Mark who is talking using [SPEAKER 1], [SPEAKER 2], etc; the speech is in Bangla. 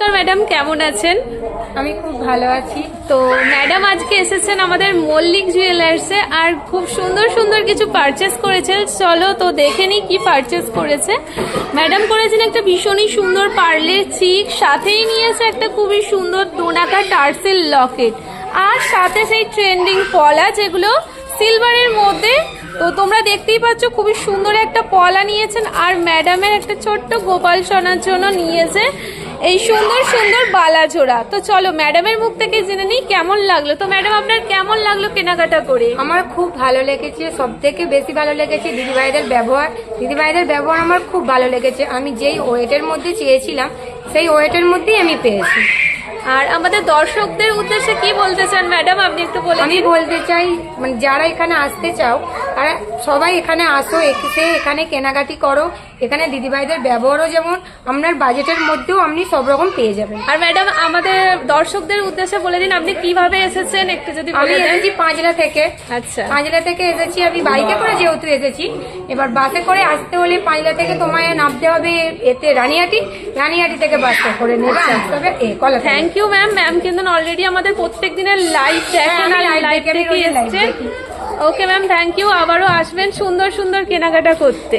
[SPEAKER 1] নমস্কার ম্যাডাম, কেমন আছেন?
[SPEAKER 2] আমি খুব ভালো আছি।
[SPEAKER 1] তো ম্যাডাম আজকে এসেছেন আমাদের মল্লিক জুয়েলার্সে আর খুব সুন্দর সুন্দর কিছু পারচেস করেছেন। চলো তো দেখে নিই কি পারচেস করেছে। ম্যাডাম করেছেন একটা ভীষণই সুন্দর পার্লের চিক, সাথেই নিয়েছে একটা খুবই সুন্দর দোনাকা টার্সেল লকেট, আর সাথে সেই ট্রেন্ডিং পলা যেগুলো সিলভারের মধ্যে। তো তোমরা দেখতেই পাচ্ছ খুবই সুন্দর একটা পলা নিয়েছেন, আর ম্যাডামের একটা ছোট্ট গোপাল সোনার জন্য নিয়েছে এই সুন্দর সুন্দর বালা জোড়া। তো চলো ম্যাডামের মুখ থেকে জেনে নিই কেমন লাগলো। তো ম্যাডাম আপনার কেমন লাগলো কেনাকাটা করে?
[SPEAKER 2] আমার খুব ভালো লেগেছে, সব থেকে বেশি ভালো লেগেছে দিদিভাইদের ব্যবহার। দিদিভাইদের ব্যবহার আমার খুব ভালো লেগেছে। আমি যেই ওয়েটের মধ্যে চেয়েছিলাম সেই ওয়েটের মধ্যেই আমি পেয়েছি।
[SPEAKER 1] আর আমাদের দর্শকদের উদ্দেশ্যে কি বলতে চান ম্যাডাম, আপনি একটু বলে
[SPEAKER 2] আমি বলতে চাই, মানে যারা এখানে আসতে চাও তারা সবাই এখানে আসো, এসে এখানে কেনাকাটি করো। এখানে দিদিভাইদের ব্যবহারও যেমন আপনার বাজেটের মধ্যেও আপনি সব রকম পেয়ে যাবেন।
[SPEAKER 1] আর ম্যাডাম আমাদের দর্শকদের উদ্দেশ্যে বলে দিন আপনি কিভাবে এসেছেন, একটু যদি
[SPEAKER 2] আমি
[SPEAKER 1] বলে দেন।
[SPEAKER 2] এসেছি পাঁচলা থেকে।
[SPEAKER 1] আচ্ছা,
[SPEAKER 2] পাঁচলা থেকে এসেছি আমি বাইকে করে, যেহেতু এসেছি। এবার বাসে করে আসতে হলে পাঁচলা থেকে তোমায় নামতে হবে এতে রানিহাটি, রানিহাটি থেকে বাসটা করে নেবে আসতে হবে কলা।
[SPEAKER 1] Thank you ma'am. ম্যাম কিন্তু অলরেডি আমাদের প্রত্যেক দিনের লাইভ দেখেন আর লাইভ থেকে এসছেন। Okay ma'am, thank you. আবারও আসবেন সুন্দর সুন্দর কেনাকাটা করতে।